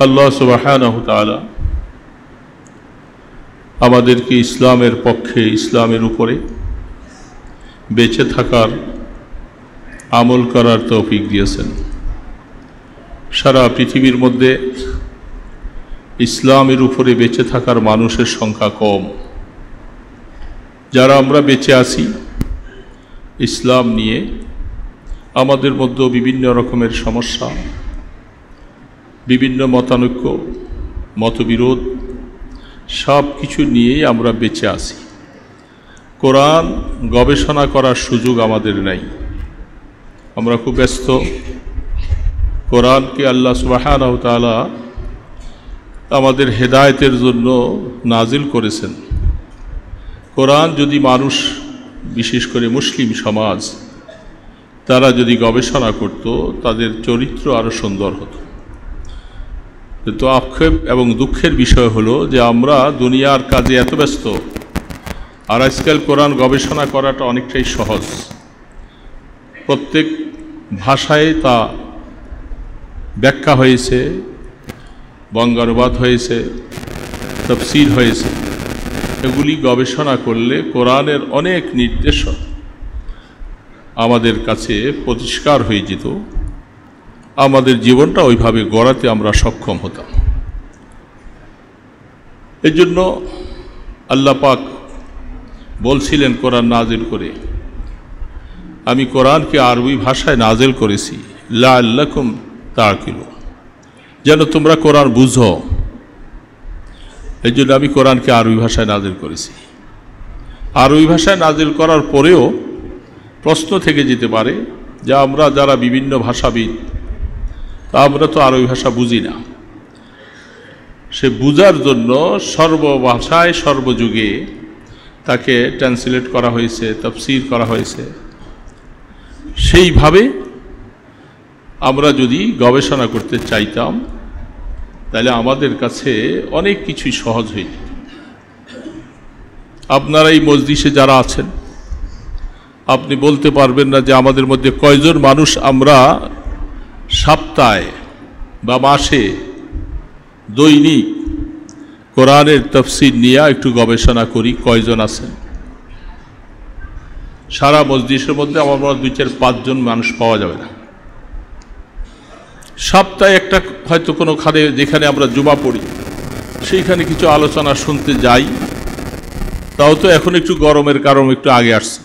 আল্লাহ সুবহানাহু ওয়া তাআলা আমাদেরকে ইসলামের পক্ষে, ইসলামের উপরে বেঁচে থাকার, আমল করার তৌফিক দিয়েছেন। সারা পৃথিবীর মধ্যে ইসলামের উপরে বেঁচে থাকার মানুষের সংখ্যা কম। যারা আমরা বেঁচে আছি ইসলাম নিয়ে, আমাদের মধ্যে বিভিন্ন রকমের সমস্যা, বিভিন্ন মতানৈক্য, মতবিরোধ, সব কিছু নিয়েই আমরা বেঁচে আছি। কোরআন গবেষণা করার সুযোগ আমাদের নাই, আমরা খুব ব্যস্ত। কোরআনকে আল্লাহ সুবহানাহু ওয়া তাআলা আমাদের হেদায়েতের জন্য নাজিল করেছেন। কোরআন যদি মানুষ, বিশেষ করে মুসলিম সমাজ, তারা যদি গবেষণা করত, তাদের চরিত্র আরও সুন্দর হতো। কিন্তু আক্ষেপ এবং দুঃখের বিষয় হলো যে আমরা দুনিয়ার কাজে এত ব্যস্ত, আর আজকাল কোরআন গবেষণা করাটা অনেকটাই সহজ। প্রত্যেক ভাষায় তা ব্যাখ্যা হয়েছে, বঙ্গানুবাদ হয়েছে, তাফসীর হয়েছে। এগুলি গবেষণা করলে কোরআনের অনেক নির্দেশ আমাদের কাছে পরিষ্কার হয়ে যেত, আমাদের জীবনটা ওইভাবে গড়াতে আমরা সক্ষম হতাম। এই জন্য আল্লাহ পাক বলছিলেন কোরআন নাজিল করে, আমি কোরআনকে আরবি ভাষায় নাজিল করেছি লাআল্লাকুম তাকিলুন, যেন তোমরা কোরআন বুঝো। এই জন্য আমি কোরআনকে আরবি ভাষায় নাজিল করেছি। আরবি ভাষায় নাজিল করার পরেও প্রশ্ন থেকে যেতে পারে যে আমরা যারা বিভিন্ন ভাষাবিদ, তা আমরা তো আরবি ভাষা বুঝি না। সে বুঝার জন্য সর্বভাষায় সর্বযুগে তাকে ট্রান্সলেট করা হয়েছে, তাফসীর করা হয়েছে। সেইভাবে আমরা যদি গবেষণা করতে চাইতাম, তাহলে আমাদের কাছে অনেক কিছুই সহজ হয়ে যেত। আপনারা এই মজলিসে যারা আছেন, আপনি বলতে পারবেন না যে আমাদের মধ্যে কয়জন মানুষ আমরা সপ্তাহে বা মাসে দৈনিক কোরআনের তাফসীর নিয়ে একটু গবেষণা করি, কয়জন আছেন? সারা মজলিসের মধ্যে আমার মনে হয় 2-4-5 জন মানুষ পাওয়া যাবে না। সপ্তাহে একটা হয়তো কোনো খানে, যেখানে আমরা জুমা পড়ি, সেইখানে কিছু আলোচনা শুনতে যাই। তাও তো এখন একটু গরমের কারণে একটু আগে আসছে,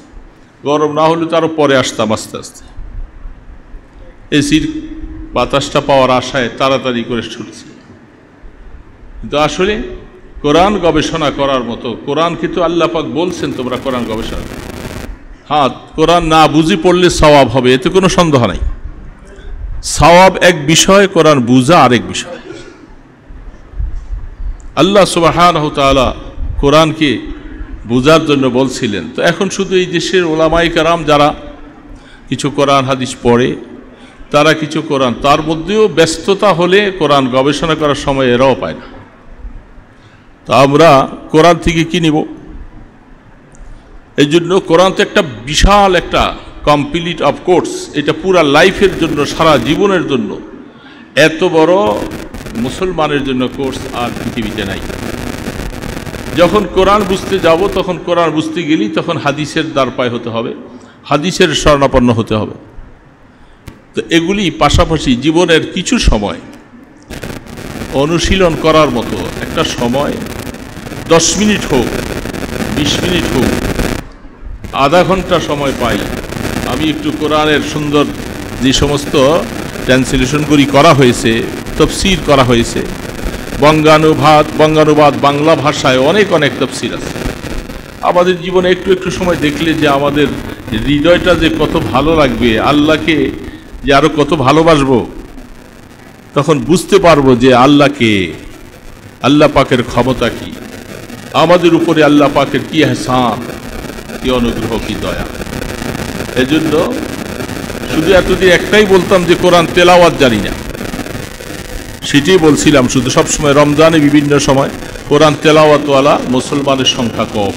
গরম না হলে তো আরও পরে আসতাম আস্তে আস্তে। এসির বাতাসটা পাওয়ার আশায় তাড়াতাড়ি করে ছুটছি। কিন্তু আসলে কোরআন গবেষণা করার মতো, কোরআন কিন্তু আল্লাহ পাক বলছেন তোমরা কোরআন গবেষণা। হ্যাঁ, কোরআন না বুঝি পড়লে সওয়াব হবে, এতে কোনো সন্দেহ নাই। সওয়াব এক বিষয়, কোরআন বুঝা আরেক বিষয়। আল্লাহ সুবহানাহু ওয়া তাআলা কোরআনকে বুঝার জন্য বলছিলেন। তো এখন শুধু এই দেশের ওলামায়ে কেরাম যারা কিছু কোরআন হাদিস পড়ে, তারা কিছু কোরআন, তার মধ্যেও ব্যস্ততা হলে কোরআন গবেষণা করার সময় এরাও পায় না। তা আমরা কোরআন থেকে কি নিব? এই জন্য কোরআন তো একটা বিশাল একটা কমপ্লিট অফ কোর্স, এটা পুরা লাইফের জন্য, সারা জীবনের জন্য এত বড় মুসলমানের জন্য কোর্স আর পৃথিবীতে নাই। যখন কোরআন বুঝতে যাব, তখন কোরআন বুঝতে গেলেই তখন হাদিসের দ্বারপায় হতে হবে, হাদিসের শরণাপন্ন হতে হবে। তো এগুলি পাশাপাশি জীবনের কিছু সময় অনুশীলন করার মতো একটা সময়, 10 মিনিট হোক, 20 মিনিট হোক, আধা ঘন্টা সময় পাই, আমি একটু কোরআনের সুন্দর যে সমস্ত ট্রান্সলেশনগুলি করা হয়েছে, তাফসীর করা হয়েছে, বঙ্গানুবাদ বাংলা ভাষায় অনেক অনেক তাফসীর আছে। আমাদের জীবনে একটু একটু সময় দেখলে যে আমাদের হৃদয়টা যে কত ভালো লাগবে, আল্লাহকে যে আরো কত ভালোবাসবো, তখন বুঝতে পারবো যে আল্লাহকে, আল্লাহ পাকের ক্ষমতা কি, আমাদের উপরে আল্লাহ পাকের কি ইহসান, কি অনুগ্রহ, কি দয়া। এজন্য শুধু এতদিন একটাই বলতাম যে কোরআন তেলাওয়াত জানি না, সেটাই বলছিলাম। শুধু সবসময় রমজানে বিভিন্ন সময় কোরআন তেলাওয়াতওয়ালা মুসলমানের সংখ্যা কম।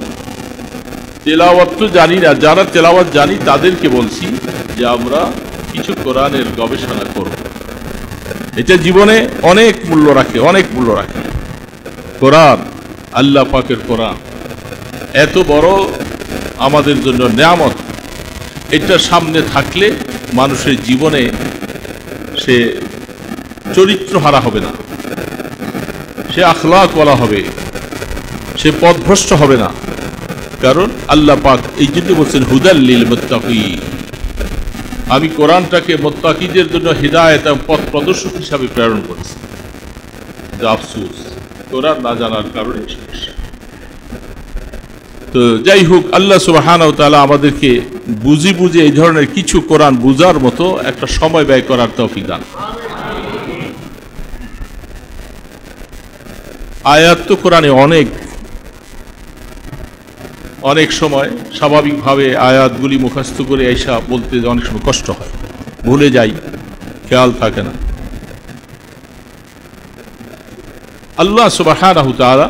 তেলাওয়াত তো জানি না, যারা তেলাওয়াত জানি তাদেরকে বলছি যে আমরা কিছু কোরআনের গবেষণা করব। এটা জীবনে অনেক মূল্য রাখে, অনেক মূল্য রাখে। কোরআন, আল্লাহ পাকের কোরআন এত বড় আমাদের জন্য নিয়ামত, এটা সামনে থাকলে মানুষের জীবনে সে চরিত্র হারা হবে না, সে আখলাক ওয়ালা হবে, সে পথভ্রষ্ট হবে না। কারণ আল্লাহ পাক এই জন্য বলছেন হুদাল্লিল মুত্তাকিন, আমি কোরআনটাকে মুত্তাকিদের জন্য হিদায়াত এবং পথ প্রদর্শক হিসাবে প্রেরণ করেছি। আফসোস, কোরআন না জানার কারণে সমস্যা। তো যাই হোক, আল্লাহ সুবহানাহু ওয়া তাআলা আমাদেরকে বুঝে বুঝে এই ধরনের কিছু কোরআন বুঝার মতো একটা সময় ব্যয় করার তৌফিক দান। আয়াত তো কোরআনে অনেক সময় স্বাভাবিকভাবে আয়াতগুলি মুখস্থ করে আইসা বলতে অনেক সময় কষ্ট হয়, ভুলে যাই, খেয়াল থাকে না। আল্লাহ সুবহানাহু ওয়া তাআলা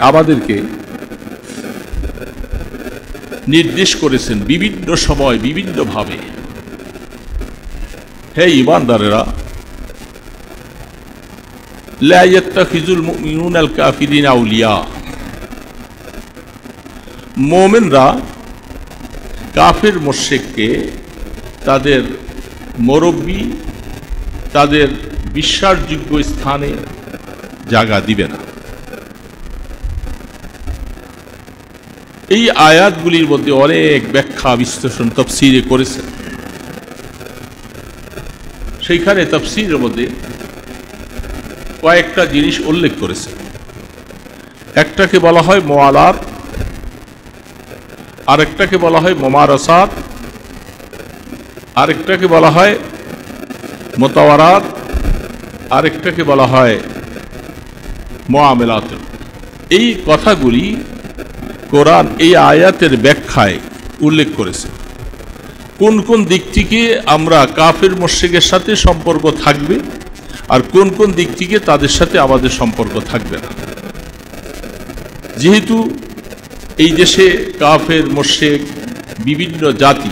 আমাদেরকে নির্দেশ করেছেন বিভিন্ন সময় বিভিন্নভাবে, হে ঈমানদারেরা, লা ইয়াত্তাখিযুল মুমিনুনা আল কাফিরিনা আউলিয়া, মুমিনরা কাফের মুশরিককে তাদের মুরব্বি, তাদের বিশ্বাসযোগ্য স্থানে জায়গা দিবে না। এই আয়াতগুলির মধ্যে অনেক ব্যাখ্যা বিশ্লেষণ তাফসীরে করেছেন। সেইখানে তাফসীরের মধ্যে কয়েকটা জিনিস উল্লেখ করেছে। একটাকে বলা হয় মুআলাত, আরেকটাকে বলা হয় মুমারাসাত, আরেকটাকে বলা হয় মুতাওয়ারাত, আরেকটাকে বলা হয় মুআমালাত। এই কথাগুলি কোরআন এই আয়াতের ব্যাখ্যায় উল্লেখ করেছে। কোন কোন দিক থেকে আমরা কাফের মুশরিকের সাথে সম্পর্ক থাকবে আর কোন কোন দিক থেকে তাদের সাথে আমাদের সম্পর্ক থাকবে না। যেহেতু এই দেশে কাফের মুশরিক বিভিন্ন জাতি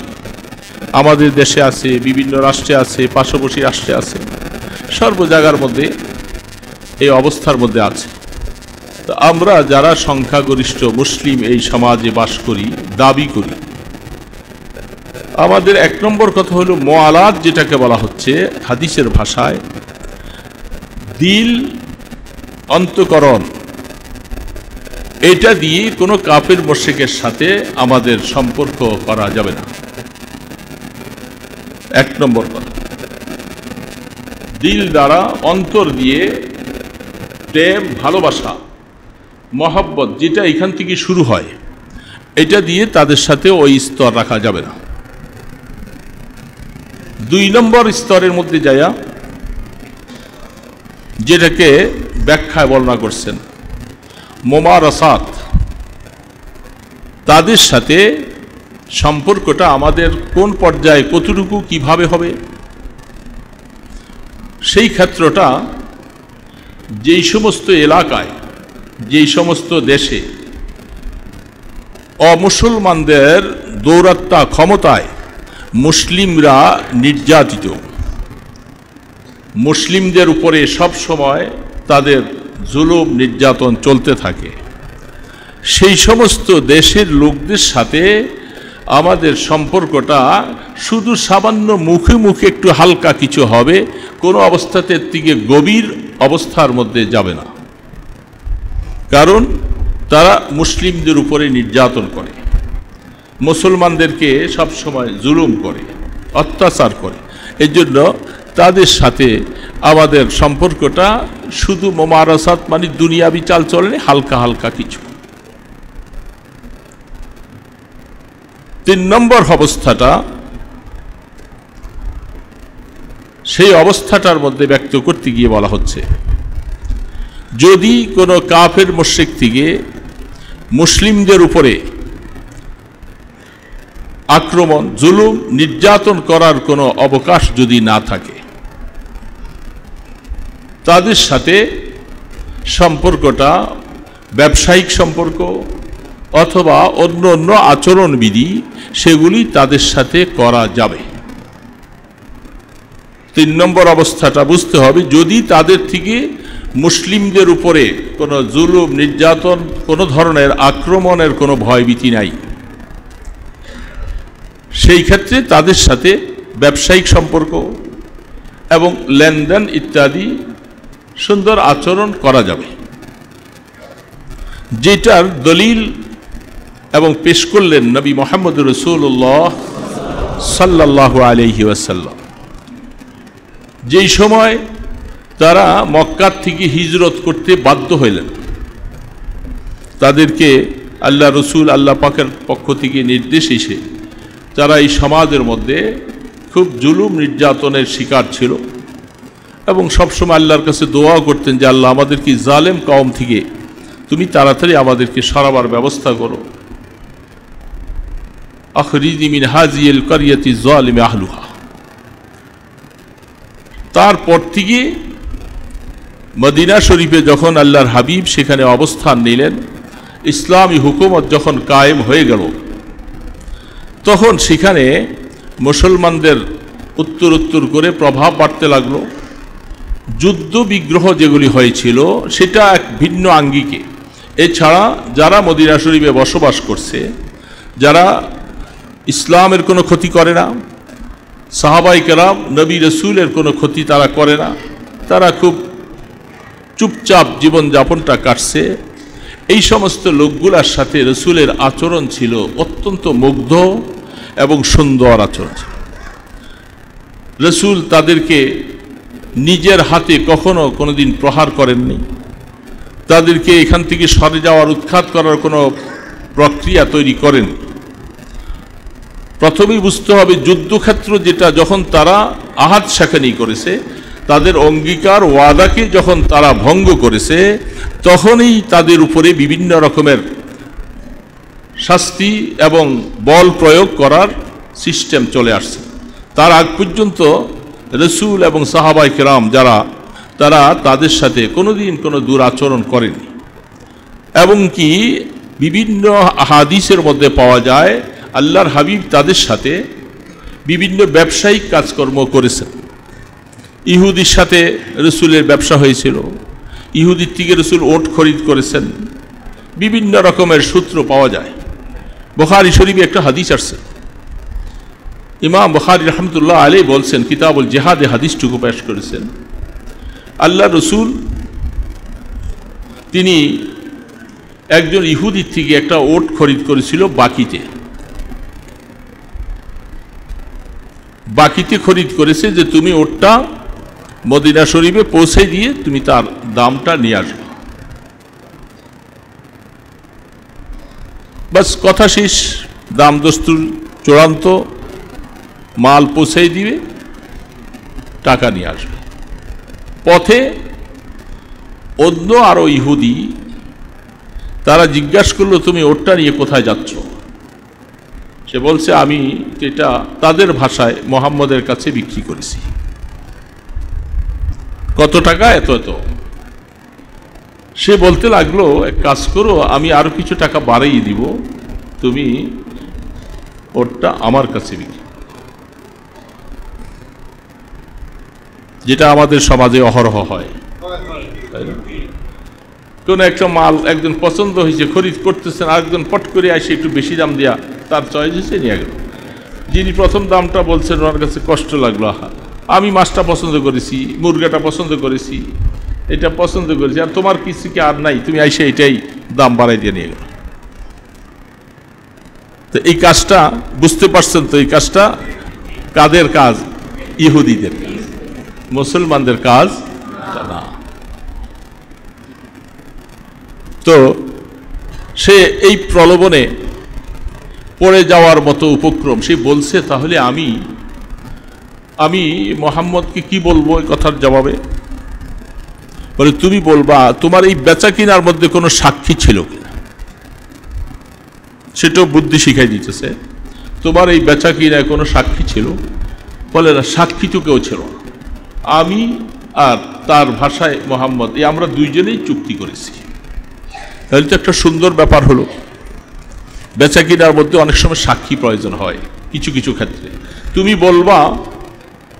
আমাদের দেশে আছে, বিভিন্ন রাষ্ট্রে আছে, পার্শ্ববর্তী রাষ্ট্রে আছে, সর্ব জায়গার মধ্যে এই অবস্থার মধ্যে আছে। তো আমরা যারা সংখ্যাগরিষ্ঠ মুসলিম এই সমাজে বাস করি, দাবি করি, আমাদের এক নম্বর কথা হলো মুআলাত, যেটাকে বলা হচ্ছে হাদিসের ভাষায় দিল, অন্তঃকরণ, এটা দিয়ে কোনো কাফের মুশরিকের সাথে আমাদের সম্পর্ক করা যাবে না। এক নম্বর কথা, দিল দ্বারা, অন্তর দিয়ে প্রেম, ভালোবাসা, মহব্বত, যেটা এখান থেকে শুরু হয়, এটা দিয়ে তাদের সাথে ওই স্তর রাখা যাবে না। দুই নম্বর স্তরের মধ্যে যায়া, যেটাকে ব্যাখ্যায় বর্ণনা করছেন মুমারাসাত, তাদের সাথে সম্পর্কটা আমাদের কোন পর্যায়ে, কতটুকু, কিভাবে হবে, সেই ক্ষেত্রটা যেই সমস্ত এলাকায়, যেই সমস্ত দেশে অমুসলমানদের দৌরাত্ম্য ক্ষমতায় মুসলিমরা নির্যাতিত, মুসলিমদের উপরে সব সময় তাদের জুলুম নির্যাতন চলতে থাকে, সেই সমস্ত দেশের লোকদের সাথে আমাদের সম্পর্কটা শুধু সামান্য মুখে মুখে একটু হালকা কিছু হবে, কোনো অবস্থাতে থেকে গভীর অবস্থার মধ্যে যাবে না। কারণ তারা মুসলিমদের উপরে নির্যাতন করে, মুসলমানদেরকে সব সময় জুলুম করে, অত্যাচার করে। এই জন্য তাদের সাথে আমাদের সম্পর্কটা শুধু মুমারাসাত, মানে দুনিয়াবি চালচলনে হালকা হালকা কিছু। তিন নম্বর অবস্থাটা, সেই অবস্থাটার মধ্যে ব্যক্ত করতে গিয়ে বলা হচ্ছে, যদি কোনো কাফের মুশরিক থেকে মুসলিমদের উপরে আক্রমণ, জুলুম, নির্যাতন করার কোনো অবকাশ যদি না থাকে, তাদের সাথে সম্পর্কটা ব্যবসায়িক সম্পর্ক অথবা অন্য অন্য আচরণবিধি, সেগুলি তাদের সাথে করা যাবে। তিন নম্বর অবস্থাটা বুঝতে হবে, যদি তাদের থেকে মুসলিমদের উপরে কোনো জুলুম নির্যাতন, কোনো ধরনের আক্রমণের কোনো ভয়ভীতি নাই, সেই ক্ষেত্রে তাদের সাথে ব্যবসায়িক সম্পর্ক এবং লেনদেন ইত্যাদি সুন্দর আচরণ করা যাবে, যেটার দলিল এবং পেশ করলেন নবী মুহাম্মদ রাসূলুল্লাহ সাল্লাল্লাহু আলাইহি ওয়াসাল্লাম। যেই সময় তারা মক্কা থেকে হিজরত করতে বাধ্য হইলেন, তাদেরকে আল্লাহ রসুল আল্লাহ পাকের পক্ষ থেকে নির্দেশ এসে তারা এই সমাজের মধ্যে খুব জুলুম নির্যাতনের শিকার ছিল এবং সবসময় আল্লাহর কাছে দোয়া করতেন যে আল্লাহ আমাদেরকে জালেম কওম থেকে তুমি তাড়াতাড়ি আমাদেরকে সরাবার ব্যবস্থা করো। আখরিজি মিন হাজিল কারিয়াতি যালিম আহলুহা। তারপর থেকে মদিনা শরীফে যখন আল্লাহর হাবিব সেখানে অবস্থান নিলেন, ইসলামী হুকুমত যখন কায়েম হয়ে গেল, তখন সেখানে মুসলমানদের উত্তর উত্তর করে প্রভাব বাড়তে লাগলো। যুদ্ধ বিগ্রহ যেগুলি হয়েছিল সেটা এক ভিন্ন আঙ্গিকে। এছাড়া যারা মদিনা শরীফে বসবাস করছে, যারা ইসলামের কোনো ক্ষতি করে না, সাহাবাই কেরাম নবী রসুলের কোনো ক্ষতি তারা করে না, তারা খুব চুপচাপ জীবনযাপনটা কাটছে, এই সমস্ত লোকগুলার সাথে রসুলের আচরণ ছিল অত্যন্ত মুগ্ধ এবং সুন্দর আচরণ। রসুল তাদেরকে নিজের হাতে কখনো কোনোদিন প্রহার করেননি, তাদেরকে এখান থেকে সরে যাওয়ার উৎখাত করার কোনো প্রক্রিয়া তৈরি করেন। প্রথমেই বুঝতে হবে যুদ্ধক্ষেত্র যেটা, যখন তারা আহাদ শাখানি করেছে, তাদের অঙ্গীকার ওয়াদাকে যখন তারা ভঙ্গ করেছে, তখনই তাদের উপরে বিভিন্ন রকমের শাস্তি এবং বল প্রয়োগ করার সিস্টেম চলে আসছে। তার আগ পর্যন্ত রসুল এবং সাহাবাই কেরাম যারা, তারা তাদের সাথে কোনোদিন কোনো দুরাচরণ করেনি। এবং কি বিভিন্ন হাদিসের মধ্যে পাওয়া যায় আল্লাহর হাবিব তাদের সাথে বিভিন্ন ব্যবসায়িক কাজকর্ম করেছেন। ইহুদির সাথে রসুলের ব্যবসা হয়েছিল, ইহুদির থেকে রসুল ওট খরিদ করেছেন, বিভিন্ন রকমের সূত্র পাওয়া যায়। বুখারী শরীফে একটা হাদিস আসছে, ইমাম বুখারী রাহমাতুল্লাহ আলাইহি বলছেন, কিতাবুল জিহাদে হাদিসটুকু পেশ করেছেন, আল্লাহ রসুল তিনি একজন ইহুদির থেকে একটা ওট খরিদ করেছিল বাকিতে খরিদ করেছে যে তুমি ওটটা মদিনা শরীফে পৌঁছে দিয়ে তুমি তার দামটা নিয়ে আসবে। বাস কথা শেষ, দাম দস্তুর চূড়ান্ত, মাল পৌঁছে দিবে, টাকা নিয়ে আসবে। পথে অন্য আরো ইহুদি তারা জিজ্ঞাসা করলো তুমি ওটটা নিয়ে কোথায় যাচ্ছ? সে বলছে আমি এটা তাদের ভাষায় মুহাম্মদের কাছে বিক্রি করেছি। কত টাকা? এত এত। সে বলতে লাগলো এক কাজ করো, আমি আরো কিছু টাকা বাড়িয়ে দিব, তুমি ওটটা আমার কাছে বিক্রি। যেটা আমাদের সমাজে অহরহ হয়, কোন একটা মাল একজন পছন্দ হয়েছে, খরিদ করতেছেন, আরেকজন পট করে আসে একটু বেশি দাম দেয়া তার চয়েস হয়েছে নিয়ে গেল। যিনি প্রথম দামটা বলছেন ওনার কাছে কষ্ট লাগলো, আহা আমি মাছটা পছন্দ করেছি, মুরগাটা পছন্দ করেছি, এটা পছন্দ করেছি, আর তোমার কিছু কি আর নাই, তুমি আইসে এটাই দাম বাড়াই দিয়ে নিয়ে গেল। তো এই কাজটা বুঝতে পারছেন তো, এই কাজটা কাদের কাজ? ইহুদিদের কাজ, মুসলমানদের কাজ না। তো সে এই প্রলোভনে পড়ে যাওয়ার মতো উপক্রম, সে বলছে তাহলে আমি মুহাম্মদকে কি বলবো এই কথার জবাবে? বলে তুমি বলবা তোমার এই বেচা কিনার মধ্যে কোনো সাক্ষী ছিল কিনা, সেটাও বুদ্ধি শিখাই দিতেছে। তোমার এই বেচা কিনায় কোনো সাক্ষী ছিল? বলে না, সাক্ষী তো কেউ ছিল না, আমি আর তার ভাষায় মুহাম্মদ, এই আমরা দুইজনেই চুক্তি করেছি। তাহলে তো একটা সুন্দর ব্যাপার হলো। বেচা কিনার মধ্যে অনেক সময় সাক্ষী প্রয়োজন হয় কিছু কিছু ক্ষেত্রে। তুমি বলবা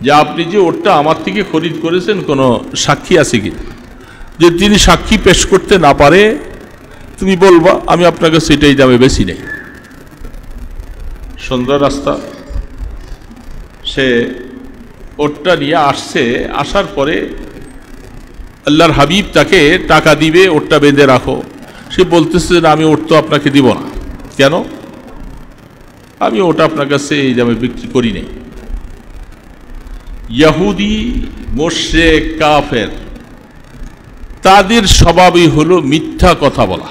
যে আপনি যে ওটটা আমার থেকে খরিদ করেছেন কোনো সাক্ষী আছে কি? যে তিনি সাক্ষী পেশ করতে না পারে তুমি বলবা আমি আপনার কাছে এটাই দামে বেশি নেই। সুন্দর রাস্তা, সে ওটটা নিয়ে আসছে, আসার পরে আল্লাহর হাবিব তাকে টাকা দিবে, ওটটা বেঁধে রাখো। সে বলতেছে না আমি ওট তো আপনাকে দিব না। কেন? আমি ওটা আপনার কাছে এই দামে বিক্রি করি নাই। ইহুদি, মুশরিক, কাফের তাদের স্বভাবই হলো মিথ্যা কথা বলা।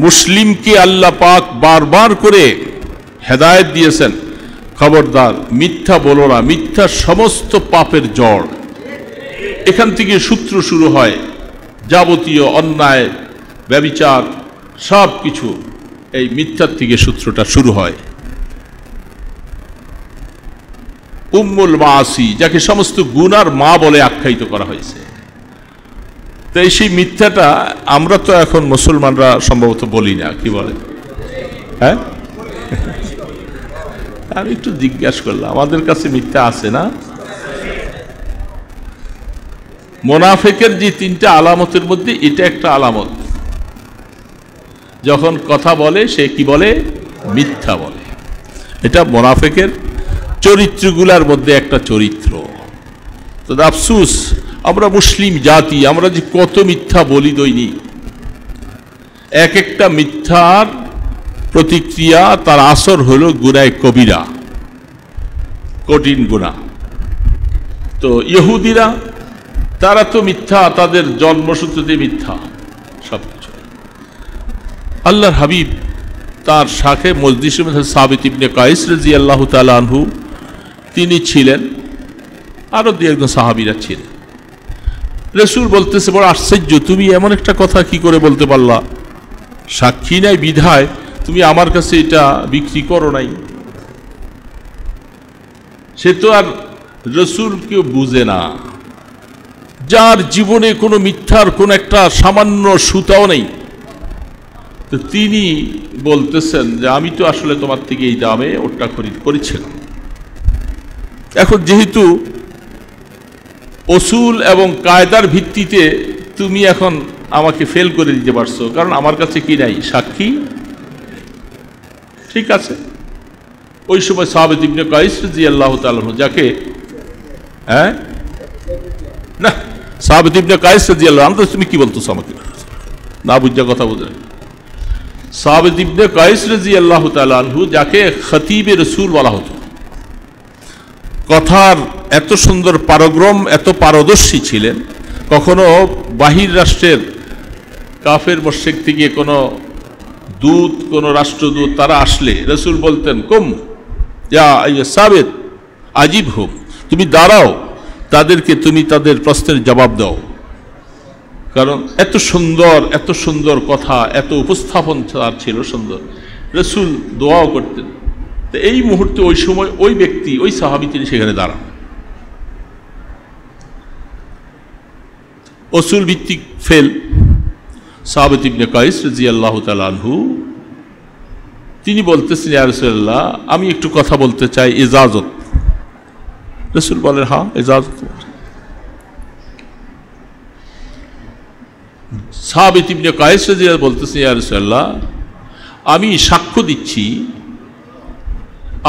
মুসলিমকে আল্লাহ পাক বারবার করে হেদায়েত দিয়েছেন, খবরদার মিথ্যা বলো না, মিথ্যা সমস্ত পাপের জড়। এখান থেকে সূত্র শুরু হয়, যাবতীয় অন্যায়, ব্যভিচার সব কিছু এই মিথ্যার থেকে সূত্রটা শুরু হয়। উম্মুল মাসি, যাকে সমস্ত গুনার মা বলে আখ্যায়িত করা হয়েছে। তাই সেই মিথ্যাটা আমরা তো এখন মুসলমানরা সম্ভবত বলি না, কি বলে? হ্যাঁ, আমি একটু জিজ্ঞাসা করলাম, আমাদের কাছে মিথ্যা আছে না? মুনাফিকের যে তিনটা আলামতের মধ্যে এটা একটা আলামত। যখন কথা বলে সে কি বলে? মিথ্যা বলে। এটা মুনাফিকের চরিত্রগুলার মধ্যে একটা চরিত্র। তো আফসুস, আমরা মুসলিম জাতি, আমরা যে কত মিথ্যা বলি দৈনিক। এক একটা মিথ্যার প্রতিক্রিয়া, তার আসর হলো গুনায়ে কবিরা, কঠিন গুনাহ। তো ইহুদিরা তারা তো মিথ্যা, তাদের জন্মসূত্রতে মিথ্যা সবকিছু। আল্লাহর হাবিব তার শাখে মজলিসের মধ্যে সাবিত ইবনে কাইস রাদিয়াল্লাহু তাআলা আনহু তিনি ছিলেন, আরো দুই একজন সাহাবীরা ছিলেন। রাসূল বলতেছে, বড় আশ্চর্য, তুমি এমন একটা কথা কি করে বলতে পারলা? সাক্ষী নাই বিধায় তুমি আমার কাছে এটা বিক্রি করো নাই। সে তো আর রাসূলকে বুঝে না, যার জীবনে কোনো মিথ্যার কোন একটা সামান্য সুতাও নেই। তো তিনি বলতেছেন যে আমি তো আসলে তোমার থেকে এই দামে ওটা খরিদ করেছিলাম। এখন যেহেতু উসুল এবং কায়দার ভিত্তিতে তুমি এখন আমাকে ফেল করে দিতে পারছো, কারণ আমার কাছে কি নাই? সাক্ষী। ঠিক আছে, ওই সময় সাহাবী ইবনে কাইস রাদিয়াল্লাহু তাআলা যাকে না সাহাবী ইবনে কাইস রাদিয়াল্লাহু আনহু, তুমি কি বলতেছো আমাকে? না বুঝা কথা বুঝে। সাহাবী ইবনে কাইস রাদিয়াল্লাহু তাআলা আনহু যাকে খতিবে রাসূল বলা হতো, কথার এত সুন্দর পারগ্রম, এত পারদর্শী ছিলেন। কখনো বাহির রাষ্ট্রের কাফের মুশরিক থেকে কোনো দূত, কোনো রাষ্ট্রদূত তারা আসলে রাসূল বলতেন, কুম ইয়া সাবিত আজিব হুম, তুমি দাঁড়াও, তাদেরকে তুমি তাদের প্রশ্নের জবাব দাও। কারণ এত সুন্দর কথা, এত উপস্থাপন তার ছিল সুন্দর। রাসূল দোয়াও করতেন। তো এই মুহূর্তে ওই সময় ওই ব্যক্তি, ওই সাহাবী তিনি সেখানে দাঁড়ান। উসুল ভিত্তিক ফেল। সাহাবী ইবনে কাইস রাদিয়াল্লাহু তাআলা আনহু তিনি বলতেছেন, ইয়া রাসূলুল্লাহ, আমি একটু কথা বলতে চাই, ইজাজত। রাসূল বলেন, হ্যাঁ ইজাজত। সাহাবী ইবনে কাইস রাদিয়াল্লাহু বলতেছেন, ইয়া রাসূলুল্লাহ, আমি সাক্ষ্য দিচ্ছি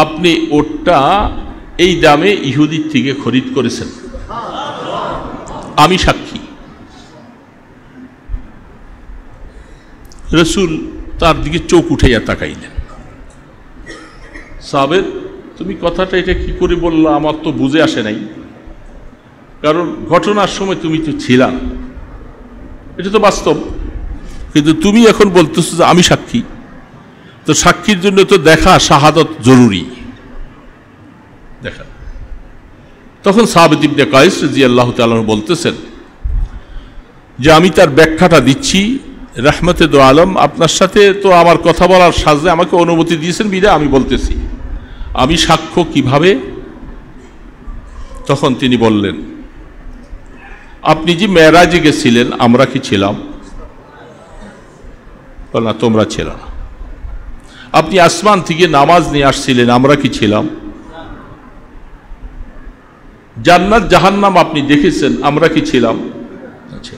আপনি ওটা এই দামে ইহুদির থেকে খরিদ করেছেন, আমি সাক্ষী। রাসূল তার দিকে চোখ উঠাইয়া তাকাইলেন। সাহাবের, তুমি কথাটা এটা কি করে বললা? আমার তো বুঝে আসে নাই, কারণ ঘটনার সময় তুমি তো ছিলা, এটা তো বাস্তব। কিন্তু তুমি এখন বলতেছো যে আমি সাক্ষী। তো সাক্ষীর জন্য তো দেখা, শাহাদত জরুরি। দেখা। তখন সাহাবী ইবনে কাইস রাদিয়াল্লাহু তাআলা বলতেছেন যে আমি তার ব্যাখ্যাটা দিচ্ছি, রাহমাতে দো আলম, আপনার সাথে তো আমার কথা বলার সাজে আমাকে অনুমতি দিয়েছেন বিধায় আমি বলতেছি, আমি সাক্ষ্য কিভাবে? তখন তিনি বললেন, আপনি যে মেরাজে গেছিলেন, আমরা কি ছিলাম? না, তোমরা ছিল না। আপনি আসমান থেকে নামাজ নিয়ে আসছিলেন, আমরা কি ছিলাম? জান্নাত জাহান্নাম আপনি দেখেছেন, আমরা কি ছিলাম? আচ্ছা,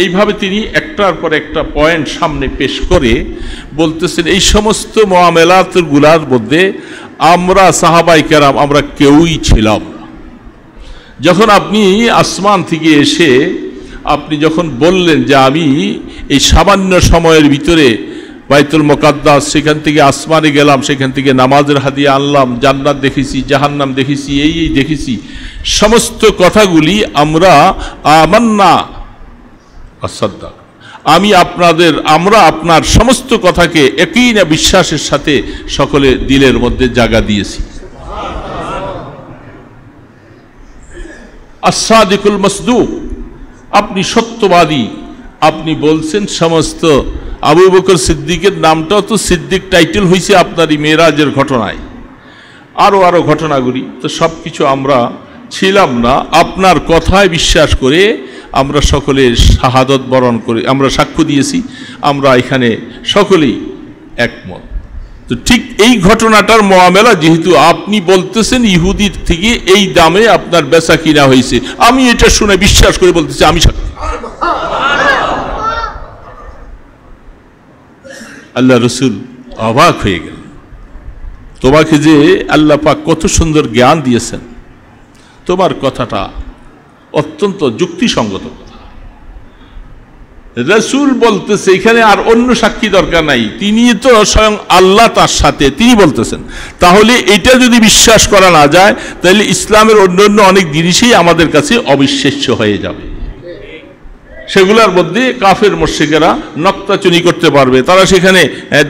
এইভাবে তিনি একটার পর একটা পয়েন্ট সামনে পেশ করে বলতেছেন এই সমস্ত মুআমালাতগুলোর মধ্যে আমরা সাহাবায়ে কেরাম আমরা কেউই ছিলাম না। যখন আপনি আসমান থেকে এসে আপনি যখন বললেন যে আমি এই সামান্য সময়ের ভিতরে বাইতুল মুকাদ্দাস, সেখান থেকে আসমানে গেলাম, সেখান থেকে নামাজের হাদিয়া আনলাম, জান্নাত দেখেছি, জাহান্নাম দেখেছি, এই দেখেছি, সমস্ত কথাগুলি আমরা আমান্না আসাদ্দাক, আমরা আপনার সমস্ত কথাকে একই না বিশ্বাসের সাথে সকলে দিলের মধ্যে জায়গা দিয়েছি। আস-সাদিকুল মাসদুক, আপনি সত্যবাদী। আপনি বলছেন সমস্ত আবু বকর সিদ্দিকের নামটাও তো সিদ্দিক টাইটেল হয়েছে আপনারই মেরাজের ঘটনায়, আরো ঘটনাগুলি তো সব কিছু আমরা ছিলাম না। আপনার কথায় বিশ্বাস করে আমরা সকলে শাহাদত বরণ করে আমরা সাক্ষ্য দিয়েছি, আমরা এখানে সকলেই একমত। তো ঠিক এই ঘটনাটার মুআমালা যেহেতু আপনি বলতেছেন ইহুদির থেকে এই দামে আপনার বেচা কিনা হয়েছে, আমি এটা শুনে বিশ্বাস করে বলতেছি আমি সাক্ষী। আল্লাহ রসুল অবাক হয়ে গেল, তোমাকে যে আল্লাহ পাক কত সুন্দর জ্ঞান দিয়েছেন, তোমার কথাটা অত্যন্ত যুক্তিসঙ্গত কথা। রসুল বলতেছে এখানে আর অন্য সাক্ষী দরকার নাই, তিনি তো স্বয়ং আল্লাহ তার সাথে, তিনি বলতেছেন। তাহলে এটা যদি বিশ্বাস করা না যায় তাহলে ইসলামের অন্যান্য অনেক জিনিসই আমাদের কাছে অবিশ্বাস্য হয়ে যাবে। সেগুলোর মধ্যে কাফের মুশরিকেরা নক্তাচুনি করতে পারবে, তারা সেখানে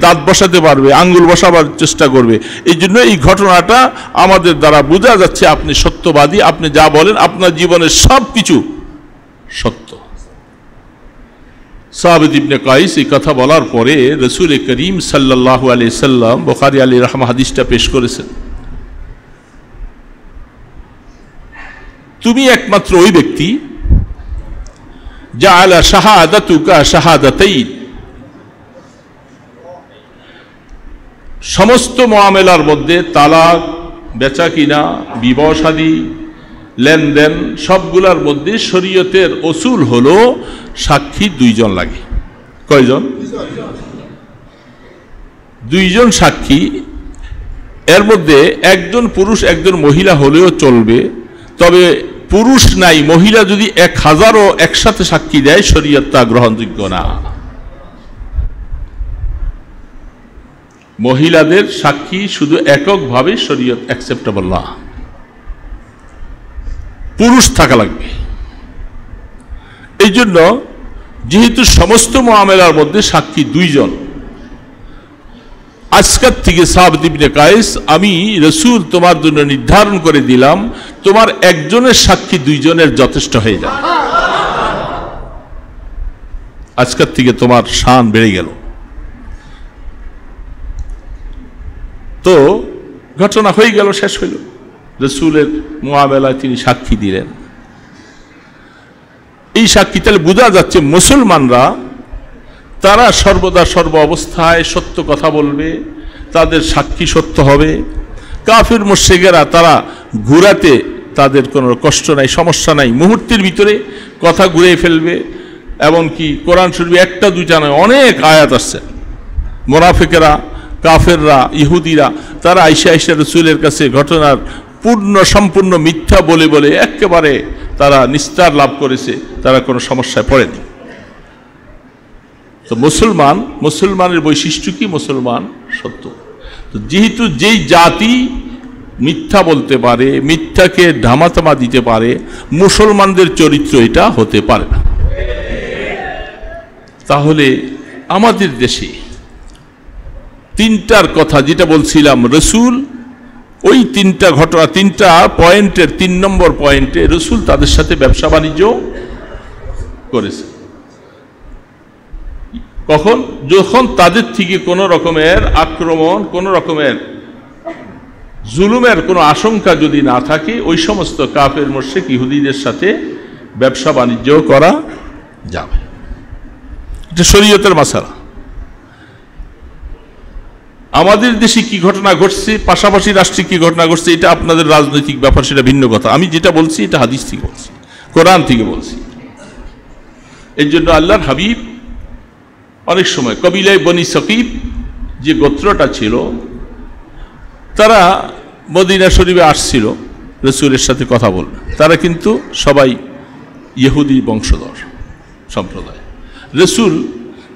দাঁত বসাতে পারবে, আঙ্গুল বসাবার চেষ্টা করবে। এই জন্য এই ঘটনাটা আমাদের দ্বারা বোঝা যাচ্ছে আপনি সত্যবাদী, আপনি যা বলেন আপনার জীবনের সব কিছু সত্য। সাবিত ইবনে কাইস এই কথা বলার পরে রাসূল করিম সাল্লাল্লাহু আলাইহি সাল্লাম বুখারী আলাইহির রাহমাহ হাদিসটা পেশ করেছেন, তুমি একমাত্র ওই ব্যক্তি জাআলা শাহাদাতুকা শাহাদাতাইন, সমস্ত মুআমালার মধ্যে তালাক, বেচা কিনা, বিবাহ শাদী, লেনদেন সবগুলার মধ্যে শরীয়তের উসুল হলো সাক্ষী দুইজন লাগে। কয়জন? দুইজন সাক্ষী। এর মধ্যে একজন পুরুষ একজন মহিলা হলেও চলবে, তবে পুরুষ নাই মহিলা যদি 1000ও একসাথে সাক্ষী দেয় শরীয়ত তা গ্রহণযোগ্য না। মহিলাদের সাক্ষী শুধু এককভাবে শরীয়ত অ্যাকসেপ্টেবল না, পুরুষ থাকা লাগবে। এই জন্য যেহেতু সমস্ত মুআমালার মধ্যে সাক্ষী দুইজন, আজকের থেকে সাবিত ইবনে কাইস আমি রাসূল তোমার জন্য নির্ধারণ করে দিলাম, তোমার একজনের সাক্ষী দুইজনের যথেষ্ট হয়ে যাবে। আজকের থেকে তোমার শান বেড়ে গেল। তো ঘটনা হয়ে গেল, শেষ হইল। রাসূলের মুআমালায় তিনি সাক্ষী দিলেন। এই সাক্ষী তাহলে বোঝা যাচ্ছে মুসলমানরা তারা সর্বদা সর্ব অবস্থায় সত্য কথা বলবে, তাদের সাক্ষী সত্য হবে। কাফির মুশরিকেরা তারা ঘুরাতে তাদের কোনো কষ্ট নাই, সমস্যা নাই, মুহূর্তের ভিতরে কথা ঘুরে ফেলবে। এমনকি কোরআন শরীফে একটা দুইটা নয়, অনেক আয়াত আসছে। মুনাফিকেরা, কাফেররা, ইহুদিরা তারা আইসা রাসূলের কাছে ঘটনার সম্পূর্ণ মিথ্যা বলে বলে একেবারে তারা নিস্তার লাভ করেছে, তারা কোনো সমস্যায় পড়েনি। তো মুসলমানের বৈশিষ্ট্য কি? মুসলমান সত্য। তো যেহেতু যেই জাতি মিথ্যা বলতে পারে, মিথ্যাকে ধামাচাপা দিতে পারে, মুসলমানদের চরিত্র এটা হতে পারে না। তাহলে আমাদের দেশে তিনটার কথা যেটা বলছিলাম, রাসূল ওই তিনটা ঘটনা, তিনটা পয়েন্টের 3 নম্বর পয়েন্টে রাসূল তাদের সাথে ব্যবসা বাণিজ্য করেছে। কখন? যখন তাদের থেকে কোনো রকমের আক্রমণ, কোনো রকমের জুলুমের কোনো আশঙ্কা যদি না থাকে, ওই সমস্ত কাফের মুশরিক ইহুদিদের সাথে ব্যবসা বাণিজ্য করা যাবে। এটা শরীয়তের মাসালা। আমাদের দেশে কি ঘটনা ঘটছে, পাশাপাশি রাষ্ট্রে কি ঘটনা ঘটছে, এটা আপনাদের রাজনৈতিক ব্যাপার, সেটা ভিন্ন কথা। আমি যেটা বলছি এটা হাদিস থেকে বলছি, কোরআন থেকে বলছি। এর জন্য আল্লাহর হাবিব অনেক সময় কবিলায় বনি সকিব যে গোত্রটা ছিল, তারা মদিনা শরীফে আসছিল রাসূলের সাথে কথা বলবে। তারা কিন্তু সবাই ইহুদি বংশধর সম্প্রদায়। রাসূল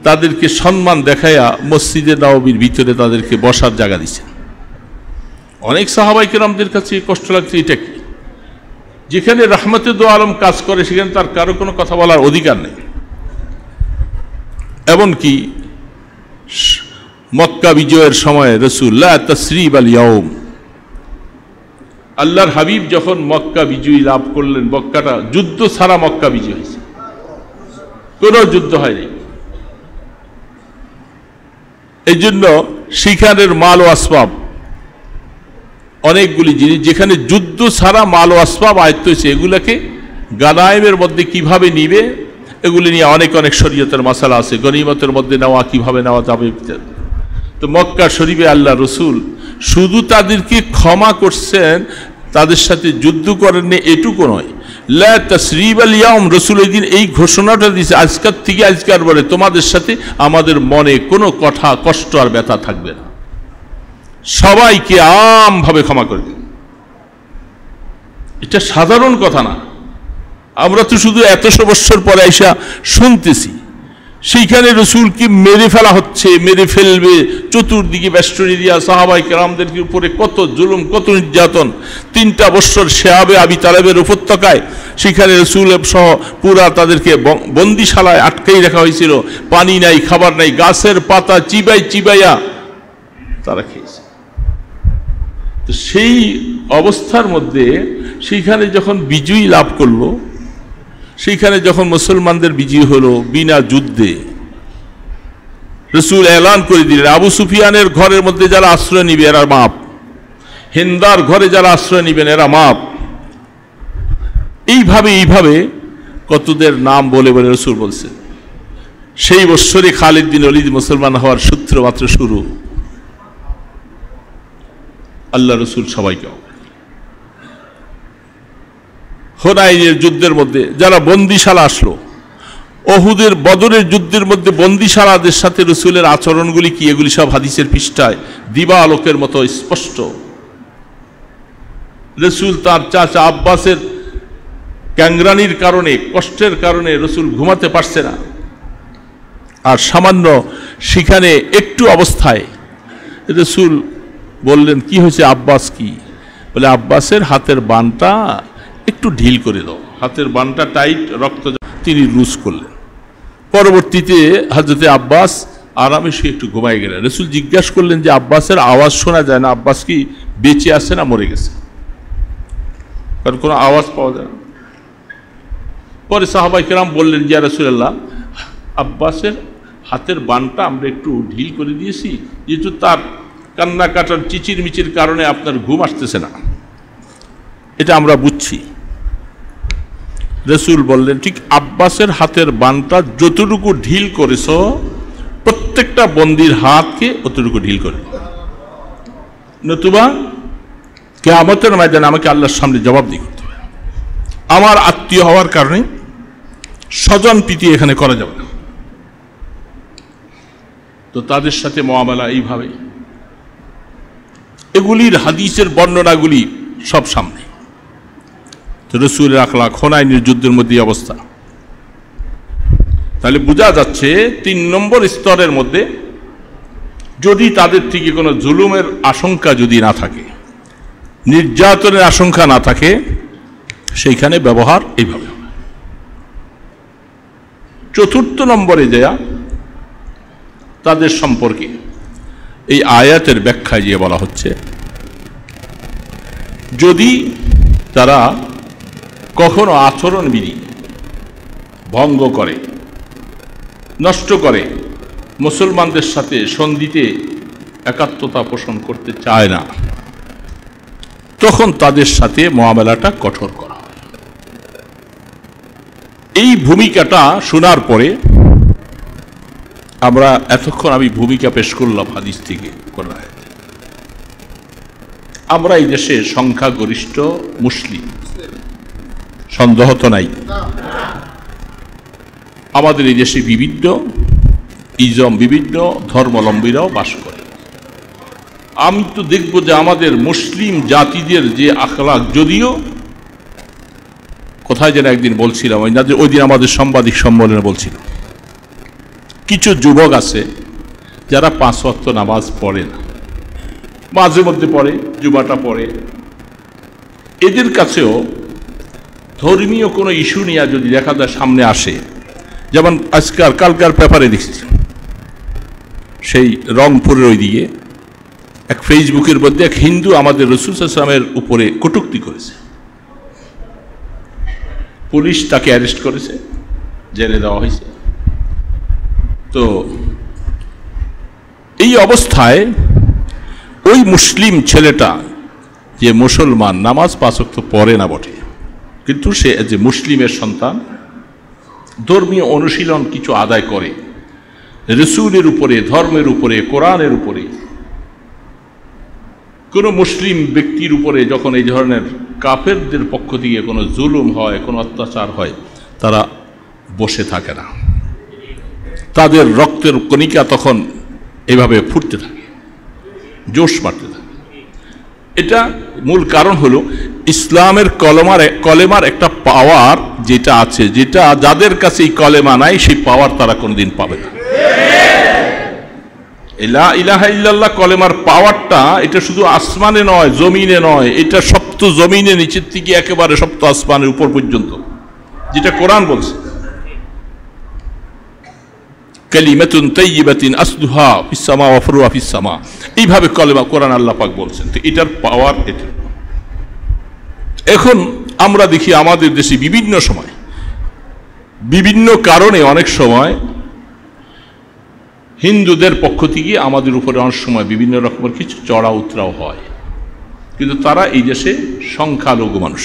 তাদেরকে সম্মান দেখাইয়া মসজিদে নববীর ভিতরে তাদেরকে বসার জায়গা দিচ্ছেন। অনেক সাহাবায়ে কেরামদের কাছে কষ্ট লাগছে, এটা কি, যেখানে রাহমাতে দো আলম কাজ করে সেখানে তার কারো কোনো কথা বলার অধিকার নেই। এমনকি মক্কা বিজয়ের সময় রাসূল লা তাসরিব আল ইয়াউম, আল্লাহর হাবিব যখন মক্কা বিজয় লাভ করলেন, মক্কাটা যুদ্ধ ছাড়া মক্কা বিজয় হয়েছে, কোনো যুদ্ধ হয়নি। এই জন্য সেখানের মাল ও আসবাব, অনেকগুলি জিনিস যেখানে যুদ্ধ ছাড়া মাল ও আসবাব আয়ত্ত হয়েছে, এগুলাকে গানায়েমের মধ্যে কিভাবে নিবে, এগুলি নিয়ে অনেক অনেক শরীয়তের মাসালা আছে। গনিমতের মধ্যে নেওয়া কিভাবে নেওয়া যাবে। তো মক্কা শরীফে আল্লাহ রসুল শুধু তাদেরকে ক্ষমা করছেন, তাদের সাথে যুদ্ধ করেননি এটুকু নয়, লা তাসরিব আল ইয়াউম, রসুল এই দিন এই ঘোষণাটা দিয়েছে, আজকের থেকে আজকের পরে তোমাদের সাথে আমাদের মনে কোনো কথা কষ্ট আর ব্যথা থাকবে না, সবাইকে আমভাবে ক্ষমা করবে। এটা সাধারণ কথা না। আমরা তো শুধু এতশো বৎসর পরে আইসা শুনতেছি, সেইখানে রসুলকে মেরে ফেলা হচ্ছে, মেরে ফেলবে, চতুর্দিকে বেষ্টনী দিয়া সাহাবায়ে কেরামদের উপরে কত জুলুম, কত নির্যাতন। 3টা বৎসর শেয়াবে আবি তালেবের উপত্যকায় সেখানে রসুল সহ পুরা তাদেরকে বন্দিশালায় আটকাই রাখা হয়েছিল, পানি নাই, খাবার নাই, গাছের পাতা চিবাইয়া তারা খেয়েছে। তো সেই অবস্থার মধ্যে সেইখানে যখন বিজয়ী লাভ করলো, সেইখানে যখন মুসলমানদের বিজয় হলো বিনা যুদ্ধে, রাসূল এলান করে দিলেন আবু সুফিয়ানের ঘরের মধ্যে যারা আশ্রয় নিবে এরা মাপ, হিন্দার ঘরে যারা আশ্রয় নিবেন এরা মাপ। এইভাবে কতদের নাম বলে বলে রাসূল বলছেন। সেই বৎসরে খালিদ বিন ওলীদ মুসলমান হওয়ার সূত্র মাত্র শুরু। আল্লাহ রসুল সবাইকে, হুনাইনের যুদ্ধের মধ্যে যারা বন্দিশালা আসলো, ওহুদের বদরের যুদ্ধের মধ্যে বন্দিশালাদের সাথে রসুলের আচরণগুলি কি, এগুলি সব হাদিসের পৃষ্ঠায় দিবা আলোকের মতো স্পষ্ট। রসুল তার চাচা আব্বাসের ক্যাংরানির কারণে, কষ্টের কারণে রসুল ঘুমাতে পারছে না। আর সামান্য সেখানে একটু অবস্থায় রসুল বললেন, কি হয়েছে আব্বাস? কি বলে, আব্বাসের হাতের বানটা একটু ঢিল করে দাও, হাতের বানটা টাইট, রক্ত। তিনি রুজ করলেন। পরবর্তীতে হযরতে আব্বাস আরামে শুয়ে একটু ঘুমাই গেলেন। রসুল জিজ্ঞাসা করলেন যে আব্বাসের আওয়াজ শোনা যায় না, আব্বাস কি বেঁচে আছে না মরে গেছে? কারণ কোনো আওয়াজ পাওয়া যায় না। পরে সাহাবায়ে কেরাম বললেন, ইয়া রাসূলুল্লাহ, আব্বাসের হাতের বানটা আমরা একটু ঢিল করে দিয়েছি, যেহেতু তার কান্না কাটার চিচির মিচির কারণে আপনার ঘুম আসতেছে না, এটা আমরা বুঝছি। রসুল বললেন, ঠিক আব্বাসের হাতের বানটা যতটুকু ঢিল করেছ, প্রত্যেকটা বন্দির হাতকে অতটুকু ঢিল করে, নতুবা কিয়ামতের ময়দানে আমাকে আল্লাহর সামনে জবাবদিহি করতে হবে। আমার আত্মীয় হওয়ার কারণে স্বজন প্রীতি এখানে করা যাবে না। তো তাদের সাথে মুআমালা এইভাবে, এগুলির হাদিসের বর্ণনাগুলি সব সামনে। তো রসুলের আখলাক, হুনাইনের যুদ্ধের মধ্যে অবস্থা। তাহলে বোঝা যাচ্ছে 3 নম্বর স্তরের মধ্যে যদি তাদের থেকে কোনো জুলুমের আশঙ্কা যদি না থাকে, নির্যাতনের আশঙ্কা না থাকে, সেইখানে ব্যবহার এইভাবে হবে। 4র্থ নম্বরে যায়া তাদের সম্পর্কে এই আয়াতের ব্যাখ্যায় যে বলা হচ্ছে, যদি তারা কখনো আচরণবিধি ভঙ্গ করে, নষ্ট করে, মুসলমানদের সাথে সন্ধিতে একাত্মতা পোষণ করতে চায় না, তখন তাদের সাথে মুআমালাটা কঠোর করা হয়। এই ভূমিকাটা শোনার পরে আমরা এতক্ষণ আমি ভূমিকা পেশ করলাম হাদিস থেকে কোরআন। আমরা এই দেশে সংখ্যাগরিষ্ঠ মুসলিম, সন্দেহ তো নাই। আমাদের এই দেশে বিভিন্ন বিভিন্ন ধর্মাবলম্বীরাও বাস করে। আমি তো দেখব যে আমাদের মুসলিম জাতিদের যে আখলাক, যদিও কোথায় যেন একদিন বলছিলাম, ওই দিন আমাদের সাংবাদিক সম্মেলনে বলছিলাম, কিছু যুবক আছে যারা 5 ওয়াক্ত নামাজ পড়ে না, মাঝে মধ্যে পড়ে, জুমাটা পড়ে। এদের কাছেও ধর্মীয় কোনো ইস্যু নিয়ে যদি দেখা যায় সামনে আসে, যেমন কালকার পেপারে দেখছি, সেই রংপুরের ওই দিকে এক ফেসবুকের মধ্যে এক হিন্দু আমাদের রাসূল সাল্লাল্লাহু আলাইহি ওয়াসাল্লামের উপরে কটূক্তি করেছে। পুলিশ তাকে অ্যারেস্ট করেছে, জেলে দেওয়া হয়েছে। তো এই অবস্থায় ওই মুসলিম ছেলেটা, যে মুসলমান, নামাজ 5 ওয়াক্ত পড়ে না বটে, কিন্তু সে যে মুসলিমের সন্তান, ধর্মীয় অনুশীলন কিছু আদায় করে, রাসূলের উপরে, ধর্মের উপরে, কোরআনের উপরে। কোনো মুসলিম ব্যক্তির উপরে যখন এই ধরনের কাফেরদের পক্ষ থেকে কোনো জুলুম হয়, কোনো অত্যাচার হয়, তারা বসে থাকে না, তাদের রক্তের কণিকা তখন এভাবে ফুটতে থাকে, জোশ মারতে থাকে। এটা মূল কারণ হলো ইসলামের কলেমার একটা পাওয়ার যেটা আছে, যেটা যাদের কাছে এই কলেমা নাই, সেই পাওয়ার তারা কোনোদিন পাবে না। লা ইলাহা ইল্লাল্লাহ কলেমার পাওয়ারটা, এটা শুধু আসমানে নয়, জমিনে নয়, এটা সপ্ত জমিনে নিচের থেকে একেবারে সপ্ত আসমানের উপর পর্যন্ত, যেটা কোরআন বলছে, কালিমাতুন তাইয়্যিবাতুন আসলুহা ফিস সামা ওয়া ফুরুহা ফিস সামা। এইভাবে কলেমা কোরআন আল্লাহ পাক বলছেন। তো এটার পাওয়ার এটা। এখন আমরা দেখি আমাদের দেশে বিভিন্ন সময়, বিভিন্ন কারণে, অনেক সময় হিন্দুদের পক্ষ থেকে আমাদের উপরে অনেক সময় বিভিন্ন রকমের কিছু চড়া উতরাও হয়, কিন্তু তারা এই দেশে সংখ্যালঘু মানুষ,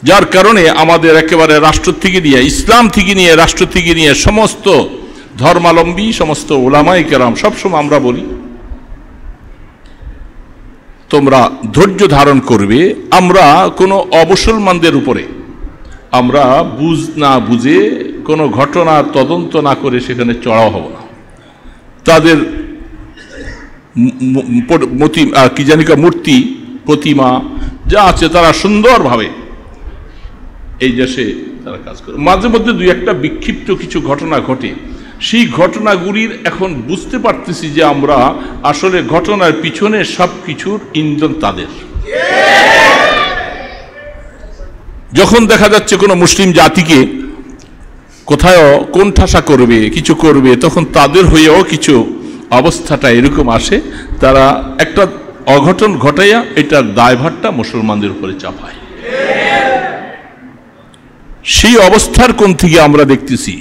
যার কারণে আমাদের একেবারে রাষ্ট্র থেকে নিয়ে, ইসলাম থেকে নিয়ে, রাষ্ট্র থেকে নিয়ে সমস্ত ধর্মাবলম্বী, সমস্ত ওলামায়ে কেরাম সবসময় আমরা বলি, তোমরা ধৈর্য ধারণ করবে। আমরা কোনো অমুসলমানদের উপরে আমরা না বুঝে কোনো ঘটনা তদন্ত না করে সেখানে চড়াও হব না। তাদের মূর্তি, প্রতিমা যা আছে, তারা সুন্দরভাবে এই দেশে তারা কাজ করে। মাঝে মধ্যে দুই একটা বিক্ষিপ্ত কিছু ঘটনা ঘটে, সেই ঘটনাগুলির এখন বুঝতে পারতেছি যে আমরা আসলে ঘটনার পিছনে সব কিছুর ইন্ধন তাদের। যখন দেখা যাচ্ছে কোনো মুসলিম জাতিকে কোথাও কোণঠাসা করবে, কিছু করবে, তখন তাদের হয়েও কিছু অবস্থাটা এরকম আসে, তারা একটা অঘটন ঘটাইয়া এটার দায়ভারটা মুসলমানদের উপরে চাপায়। সেই অবস্থার কোণ থেকে আমরা দেখতেছি